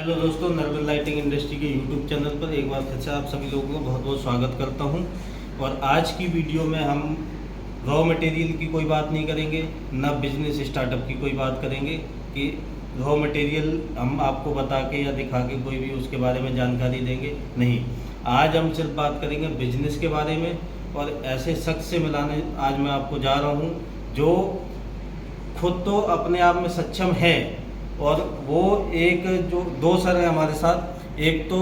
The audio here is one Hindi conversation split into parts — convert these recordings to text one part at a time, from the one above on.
हेलो दोस्तों, नर्बल लाइटिंग इंडस्ट्री के यूट्यूब चैनल पर एक बार फिर से आप सभी लोगों का बहुत बहुत स्वागत करता हूं। और आज की वीडियो में हम रॉ मटेरियल की कोई बात नहीं करेंगे, ना बिजनेस स्टार्टअप की कोई बात करेंगे कि रॉ मटेरियल हम आपको बता के या दिखा के कोई भी उसके बारे में जानकारी देंगे। नहीं, आज हम सिर्फ बात करेंगे बिजनेस के बारे में। और ऐसे शख्स से मिलाने आज मैं आपको जा रहा हूँ जो खुद तो अपने आप में सक्षम है, और वो एक जो दो सर हैं हमारे साथ, एक तो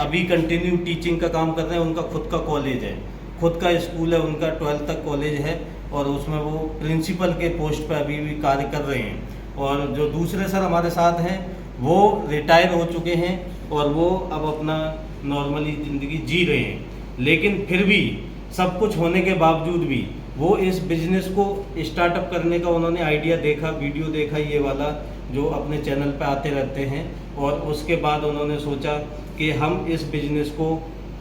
अभी कंटिन्यू टीचिंग का काम कर रहे हैं, उनका खुद का कॉलेज है, खुद का स्कूल है, उनका 12th तक कॉलेज है और उसमें वो प्रिंसिपल के पोस्ट पर अभी भी कार्य कर रहे हैं। और जो दूसरे सर हमारे साथ हैं वो रिटायर हो चुके हैं और वो अब अपना नॉर्मली ज़िंदगी जी रहे हैं, लेकिन फिर भी सब कुछ होने के बावजूद भी वो इस बिज़नेस को स्टार्टअप करने का उन्होंने आइडिया देखा, वीडियो देखा, ये वाला जो अपने चैनल पे आते रहते हैं, और उसके बाद उन्होंने सोचा कि हम इस बिज़नेस को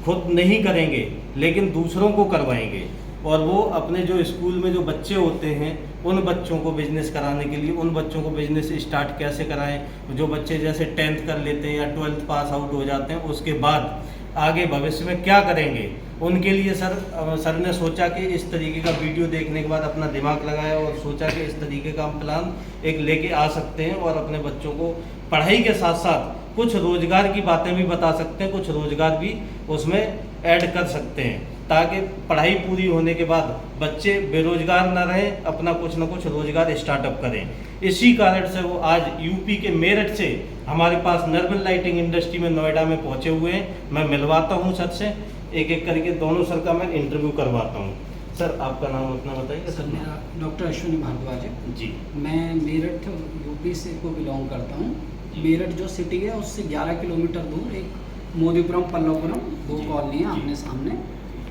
खुद नहीं करेंगे लेकिन दूसरों को करवाएंगे। और वो अपने जो स्कूल में जो बच्चे होते हैं उन बच्चों को बिज़नेस कराने के लिए, उन बच्चों को बिज़नेस स्टार्ट कैसे कराएं, जो बच्चे जैसे 10th कर लेते हैं या 12th पास आउट हो जाते हैं, उसके बाद आगे भविष्य में क्या करेंगे, उनके लिए सर ने सोचा कि इस तरीके का वीडियो देखने के बाद अपना दिमाग लगाया और सोचा कि इस तरीके का हम प्लान एक लेके आ सकते हैं और अपने बच्चों को पढ़ाई के साथ साथ कुछ रोज़गार की बातें भी बता सकते हैं, कुछ रोज़गार भी उसमें ऐड कर सकते हैं, ताकि पढ़ाई पूरी होने के बाद बच्चे बेरोजगार न रहें, अपना कुछ न कुछ रोज़गार स्टार्टअप करें। इसी कारण से वो आज यूपी के मेरठ से हमारे पास नर्बल लाइटिंग इंडस्ट्री में नोएडा में पहुंचे हुए हैं। मैं मिलवाता हूं सर से, एक एक करके दोनों सर का मैं इंटरव्यू करवाता हूं। सर आपका नाम अपना बताइए। सर मेरा डॉक्टर अश्विनी भारद्वाज है जी। मैं मेरठ यूपी से को बिलोंग करता हूँ। मेरठ जो सिटी है उससे 11 किलोमीटर दूर एक मोदीपुरम पल्लवपुरम दो कॉलोनी है आमने सामने,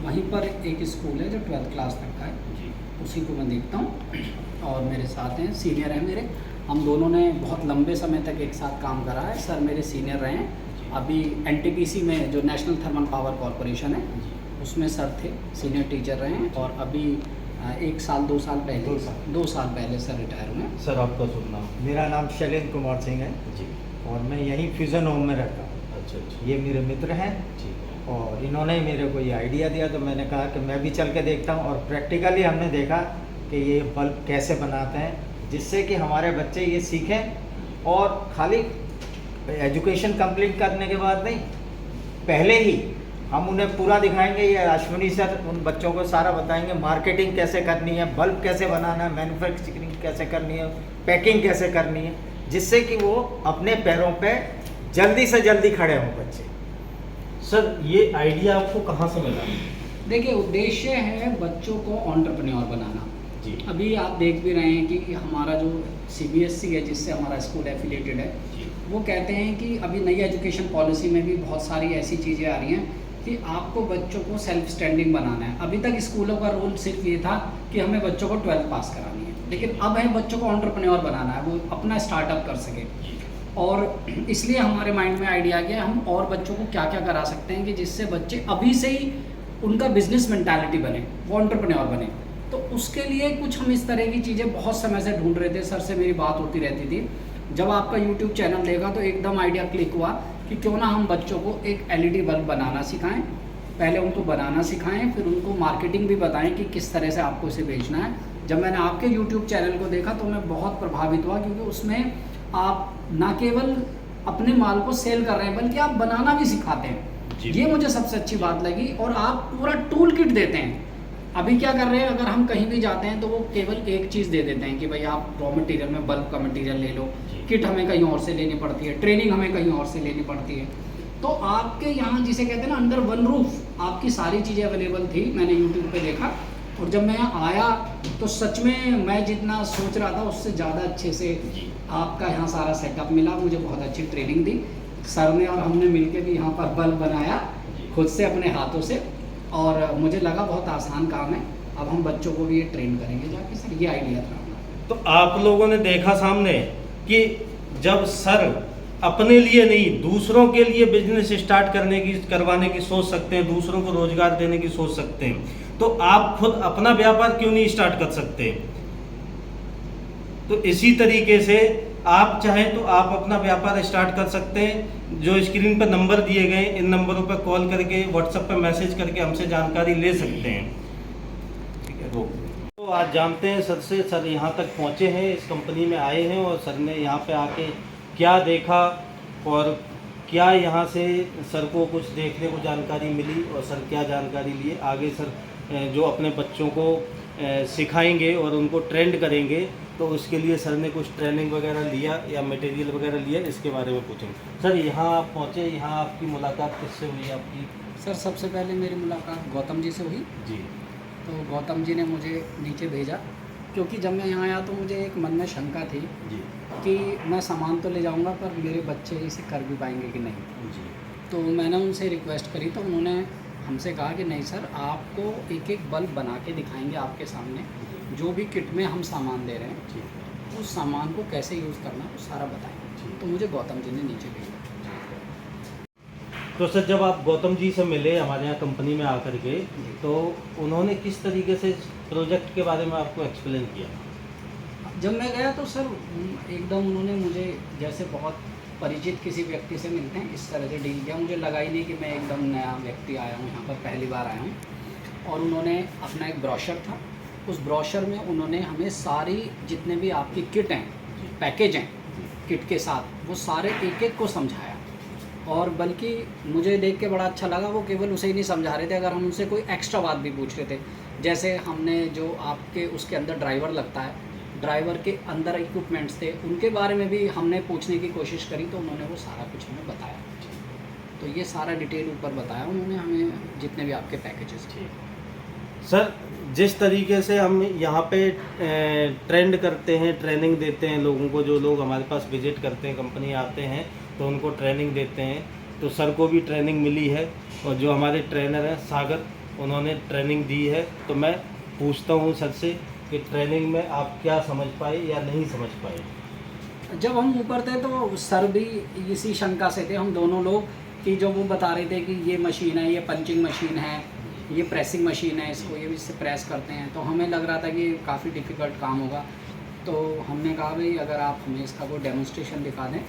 वहीं पर एक स्कूल है जो 12th क्लास तक का है, उसी को मैं देखता हूँ। और मेरे साथ हैं, सीनियर हैं मेरे, हम दोनों ने बहुत लंबे समय तक एक साथ काम करा है। सर मेरे सीनियर रहे हैं, अभी एनटीपीसी में जो नेशनल थर्मल पावर कॉरपोरेशन है उसमें सर थे, सीनियर टीचर रहे हैं, और अभी 2 साल पहले सर रिटायर हुए हैं। सर आपका शुभ नाम? मेरा नाम शैलेंद्र कुमार सिंह है जी। और मैं यहीं फ्यूज़न होम में रहता हूँ। अच्छा। ये मेरे मित्र हैं और इन्होंने मेरे को ये आइडिया दिया, तो मैंने कहा कि मैं भी चल के देखता हूँ। और प्रैक्टिकली हमने देखा कि ये बल्ब कैसे बनाते हैं, जिससे कि हमारे बच्चे ये सीखें। और खाली एजुकेशन कंप्लीट करने के बाद नहीं, पहले ही हम उन्हें पूरा दिखाएंगे। ये अश्विनी सर उन बच्चों को सारा बताएंगे, मार्केटिंग कैसे करनी है, बल्ब कैसे बनाना है, मैन्युफैक्चरिंग कैसे करनी है, पैकिंग कैसे करनी है, जिससे कि वो अपने पैरों पे जल्दी से जल्दी खड़े हों बच्चे। सर ये आइडिया आपको कहाँ से मिला? देखिए, उद्देश्य है बच्चों को एंटरप्रेन्योर बनाना। जी। अभी आप देख भी रहे हैं कि हमारा जो CBSE है, जिससे हमारा स्कूल एफिलिएटेड है, वो कहते हैं कि अभी नई एजुकेशन पॉलिसी में भी बहुत सारी ऐसी चीज़ें आ रही हैं कि आपको बच्चों को सेल्फ स्टैंडिंग बनाना है। अभी तक स्कूलों का रूल सिर्फ ये था कि हमें बच्चों को 12th पास करानी है, लेकिन अब है बच्चों को एंटरप्रेन्योर बनाना है, वो अपना स्टार्टअप कर सके। और इसलिए हमारे माइंड में आइडिया आ गया हम और बच्चों को क्या क्या करा सकते हैं कि जिससे बच्चे अभी से ही उनका बिजनेस मेंटालिटी बने, वो एंटरप्रेन्योर बने। तो उसके लिए कुछ हम इस तरह की चीज़ें बहुत समय से ढूंढ रहे थे। सर से मेरी बात होती रहती थी। जब आपका YouTube चैनल देखा तो एकदम आइडिया क्लिक हुआ कि क्यों ना हम बच्चों को एक LED बल्ब बनाना सिखाएं। पहले उनको बनाना सिखाएं, फिर उनको मार्केटिंग भी बताएं कि किस तरह से आपको इसे बेचना है। जब मैंने आपके YouTube चैनल को देखा तो मैं बहुत प्रभावित हुआ, क्योंकि उसमें आप ना केवल अपने माल को सेल कर रहे हैं बल्कि आप बनाना भी सिखाते हैं। ये मुझे सबसे अच्छी बात लगी। और आप पूरा टूल किट देते हैं। अभी क्या कर रहे हैं, अगर हम कहीं भी जाते हैं तो वो केवल एक चीज़ दे देते हैं कि भाई आप रॉ मटेरियल में बल्ब का मटेरियल ले लो, किट हमें कहीं और से लेनी पड़ती है, ट्रेनिंग हमें कहीं और से लेनी पड़ती है। तो आपके यहाँ जिसे कहते हैं ना, अंडर वन रूफ आपकी सारी चीज़ें अवेलेबल थी। मैंने यूट्यूब पे देखा और जब मैं यहाँ आया तो सच में मैं जितना सोच रहा था उससे ज़्यादा अच्छे से आपका यहाँ सारा सेटअप मिला। मुझे बहुत अच्छी ट्रेनिंग दी सर ने, और हमने मिलकर भी यहाँ पर बल्ब बनाया खुद से अपने हाथों से, और मुझे लगा बहुत आसान काम है। अब हम बच्चों को भी ये ट्रेन करेंगे जाके। सर ये आइडिया था हमारा। तो आप लोगों ने देखा सामने कि जब सर अपने लिए नहीं दूसरों के लिए बिजनेस स्टार्ट करवाने की सोच सकते हैं, दूसरों को रोजगार देने की सोच सकते हैं, तो आप खुद अपना व्यापार क्यों नहीं स्टार्ट कर सकते? तो इसी तरीके से आप चाहें तो आप अपना व्यापार स्टार्ट कर सकते हैं। जो स्क्रीन पर नंबर दिए गए, इन नंबरों पर कॉल करके, व्हाट्सएप पर मैसेज करके हमसे जानकारी ले सकते हैं। ठीक है, वो तो आज जानते हैं सर से। सर यहाँ तक पहुँचे हैं, इस कंपनी में आए हैं, और सर ने यहाँ पे आके क्या देखा और क्या यहाँ से सर को कुछ देखने को जानकारी मिली, और सर क्या जानकारी लिए आगे सर जो अपने बच्चों को सिखाएंगे और उनको ट्रेंड करेंगे, तो उसके लिए सर ने कुछ ट्रेनिंग वगैरह लिया या मटेरियल वगैरह लिया, इसके बारे में पूछेंगे। सर यहाँ आप पहुँचे, यहाँ आपकी मुलाकात किससे हुई आपकी? सर सबसे पहले मेरी मुलाकात गौतम जी से हुई। जी। तो गौतम जी ने मुझे नीचे भेजा, क्योंकि जब मैं यहाँ आया तो मुझे एक मन में शंका थी जी। कि मैं सामान तो ले जाऊँगा पर मेरे बच्चे इसे कर भी पाएंगे कि नहीं। जी। तो मैंने उनसे रिक्वेस्ट करी, तो उन्होंने हमसे कहा कि नहीं सर, आपको एक एक बल्ब बना के दिखाएंगे आपके सामने, जो भी किट में हम सामान दे रहे हैं ठीक। उस सामान को कैसे यूज़ करना है वो सारा बताएंगे। तो मुझे गौतम जी ने नीचे भेजा। तो सर जब आप गौतम जी से मिले हमारे यहाँ कंपनी में आकर के, तो उन्होंने किस तरीके से इस प्रोजेक्ट के बारे में आपको एक्सप्लेन किया? जब मैं गया तो सर एकदम उन्होंने मुझे जैसे बहुत परिचित किसी व्यक्ति से मिलते हैं इस तरह से डील किया। मुझे लगा ही नहीं कि मैं एकदम नया व्यक्ति आया हूँ यहाँ पर, पहली बार आया हूँ। और उन्होंने अपना एक ब्रोशर था, उस ब्रोशर में उन्होंने हमें सारी जितने भी आपकी किट हैं, पैकेज हैं किट के साथ, वो सारे एक एक को समझाया। और बल्कि मुझे देख के बड़ा अच्छा लगा, वो केवल उसे ही नहीं समझा रहे थे, अगर हम उनसे कोई एक्स्ट्रा बात भी पूछ रहे थे, जैसे हमने जो आपके उसके अंदर ड्राइवर लगता है, ड्राइवर के अंदर इक्विपमेंट्स थे, उनके बारे में भी हमने पूछने की कोशिश करी, तो उन्होंने वो सारा कुछ हमें बताया। तो ये सारा डिटेल ऊपर बताया उन्होंने हमें, जितने भी आपके पैकेजेस थे। सर जिस तरीके से हम यहाँ पे ट्रेंड करते हैं, ट्रेनिंग देते हैं लोगों को, जो लोग हमारे पास विजिट करते हैं, कंपनी आते हैं तो उनको ट्रेनिंग देते हैं, तो सर को भी ट्रेनिंग मिली है, और जो हमारे ट्रेनर हैं सागर, उन्होंने ट्रेनिंग दी है। तो मैं पूछता हूँ सर से कि ट्रेनिंग में आप क्या समझ पाए या नहीं समझ पाए? जब हम ऊपर थे तो सर भी इसी शंका से थे, हम दोनों लोग, कि जो वो बता रहे थे कि ये मशीन है, ये पंचिंग मशीन है, ये प्रेसिंग मशीन है, इसको ये इससे प्रेस करते हैं, तो हमें लग रहा था कि काफ़ी डिफ़िकल्ट काम होगा। तो हमने कहा भाई अगर आप हमें इसका कोई डेमोन्स्ट्रेशन दिखा दें,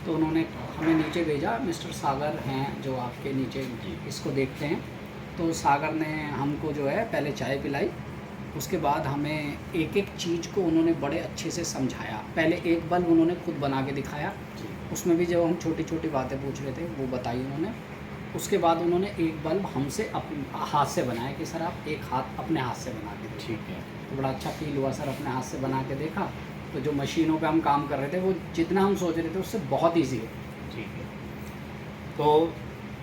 तो उन्होंने हमें नीचे भेजा। मिस्टर सागर हैं जो आपके नीचे, इसको देखते हैं। तो सागर ने हमको जो है पहले चाय पिलाई, उसके बाद हमें एक एक चीज़ को उन्होंने बड़े अच्छे से समझाया। पहले एक बल्ब उन्होंने खुद बना के दिखाया, उसमें भी जब हम छोटी छोटी बातें पूछ रहे थे वो बताई उन्होंने। उसके बाद उन्होंने एक बल्ब हमसे अपने हाथ से बनाया कि सर आप एक हाथ अपने हाथ से बना के देखिए। ठीक है। तो बड़ा अच्छा फील हुआ सर, अपने हाथ से बना के देखा तो जो मशीनों पे हम काम कर रहे थे वो जितना हम सोच रहे थे उससे बहुत ईजी है। ठीक है। तो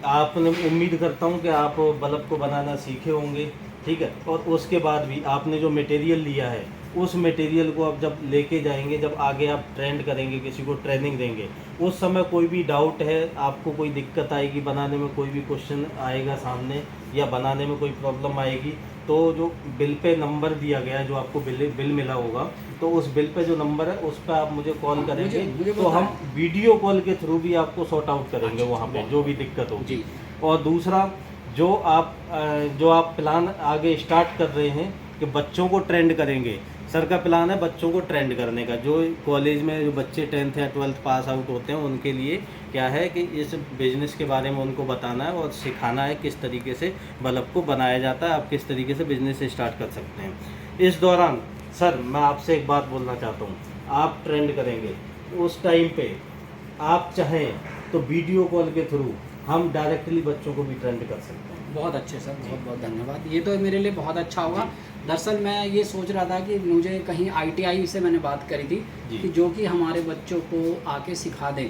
आपने, उम्मीद करता हूँ कि आप बल्ब को बनाना सीखे होंगे, ठीक है, और उसके बाद भी आपने जो मटेरियल लिया है, उस मटेरियल को आप जब लेके जाएंगे, जब आगे आप ट्रेंड करेंगे, किसी को ट्रेनिंग देंगे, उस समय कोई भी डाउट है, आपको कोई दिक्कत आएगी बनाने में, कोई भी क्वेश्चन आएगा सामने या बनाने में कोई प्रॉब्लम आएगी, तो जो बिल पे नंबर दिया गया है, जो आपको बिल मिला होगा, तो उस बिल पे जो नंबर है उस पर आप मुझे कॉल करेंगे, मुझे तो हम वीडियो कॉल के थ्रू भी आपको सॉर्ट आउट करेंगे वहाँ पे जो भी दिक्कत होगी। और दूसरा, जो आप प्लान आगे स्टार्ट कर रहे हैं कि बच्चों को ट्रेंड करेंगे, सर का प्लान है बच्चों को ट्रेंड करने का। जो कॉलेज में जो बच्चे 10th या 12th पास आउट होते हैं, उनके लिए क्या है कि इस बिज़नेस के बारे में उनको बताना है और सिखाना है किस तरीके से बल्ब को बनाया जाता है, आप किस तरीके से बिज़नेस स्टार्ट कर सकते हैं। इस दौरान सर मैं आपसे एक बात बोलना चाहता हूँ, आप ट्रेंड करेंगे उस टाइम पे आप चाहें तो वीडियो कॉल के थ्रू हम डायरेक्टली बच्चों को भी ट्रेंड कर सकते हैं। बहुत अच्छे सर, बहुत बहुत धन्यवाद। ये तो मेरे लिए बहुत अच्छा होगा। दरअसल मैं ये सोच रहा था कि मुझे कहीं ITI से मैंने बात करी थी कि जो कि हमारे बच्चों को आके सिखा दें,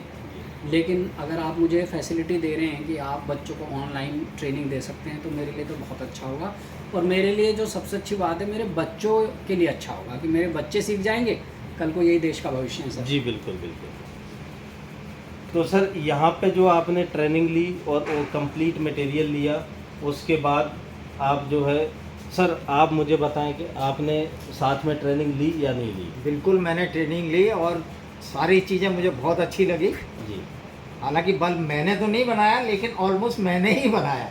लेकिन अगर आप मुझे फैसिलिटी दे रहे हैं कि आप बच्चों को ऑनलाइन ट्रेनिंग दे सकते हैं, तो मेरे लिए तो बहुत अच्छा होगा। और मेरे लिए जो सबसे अच्छी बात है, मेरे बच्चों के लिए अच्छा होगा कि मेरे बच्चे सीख जाएंगे, कल को यही देश का भविष्य है सर। जी बिल्कुल बिल्कुल। तो सर यहाँ पे जो आपने ट्रेनिंग ली और कंप्लीट मटेरियल लिया, उसके बाद आप जो है, सर आप मुझे बताएं कि आपने साथ में ट्रेनिंग ली या नहीं ली? बिल्कुल मैंने ट्रेनिंग ली और सारी चीज़ें मुझे बहुत अच्छी लगी। जी। हालांकि बल्ब मैंने तो नहीं बनाया, लेकिन ऑलमोस्ट मैंने ही बनाया,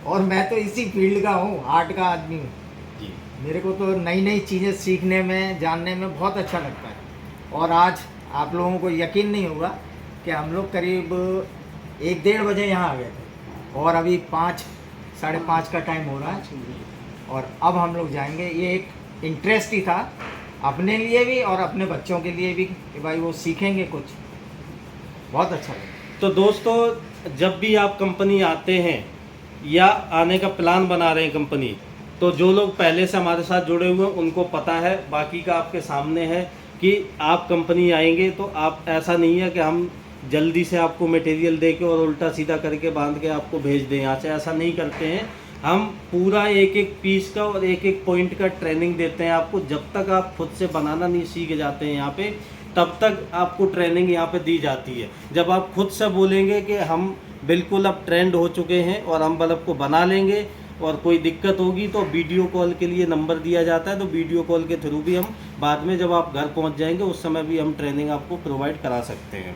और मैं तो इसी फील्ड का हूँ, आर्ट का आदमी हूँ। जी। मेरे को तो नई नई चीज़ें सीखने में, जानने में बहुत अच्छा लगता है। और आज आप लोगों को यकीन नहीं होगा कि हम लोग करीब 1-1:30 बजे यहाँ आ गए थे और अभी 5 साढ़े 5 का टाइम हो रहा है और अब हम लोग जाएंगे। ये एक इंटरेस्ट ही था अपने लिए भी और अपने बच्चों के लिए भी कि भाई वो सीखेंगे कुछ, बहुत अच्छा लगा। तो दोस्तों जब भी आप कंपनी आते हैं या आने का प्लान बना रहे हैं कंपनी, तो जो लोग पहले से हमारे साथ जुड़े हुए हैं उनको पता है, बाकी का आपके सामने है कि आप कंपनी आएंगे तो आप ऐसा नहीं है कि हम जल्दी से आपको मटेरियल दे के और उल्टा सीधा करके बांध के आपको भेज दें यहाँ से, ऐसा नहीं करते हैं। हम पूरा एक एक पीस का और एक एक पॉइंट का ट्रेनिंग देते हैं आपको। जब तक आप खुद से बनाना नहीं सीख जाते हैं यहाँ पे, तब तक आपको ट्रेनिंग यहाँ पे दी जाती है। जब आप खुद से बोलेंगे कि हम बिल्कुल अब ट्रेंड हो चुके हैं और हम बल्ब को बना लेंगे और कोई दिक्कत होगी तो वीडियो कॉल के लिए नंबर दिया जाता है, तो वीडियो कॉल के थ्रू भी हम बाद में जब आप घर पहुँच जाएंगे उस समय भी हम ट्रेनिंग आपको प्रोवाइड करा सकते हैं।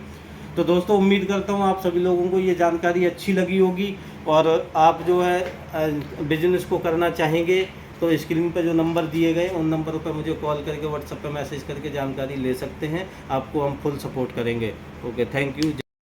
तो दोस्तों उम्मीद करता हूँ आप सभी लोगों को ये जानकारी अच्छी लगी होगी और आप जो है बिजनेस को करना चाहेंगे तो स्क्रीन पर जो नंबर दिए गए उन नंबरों पर मुझे कॉल करके व्हाट्सएप पर मैसेज करके जानकारी ले सकते हैं। आपको हम फुल सपोर्ट करेंगे। Okay, thank you.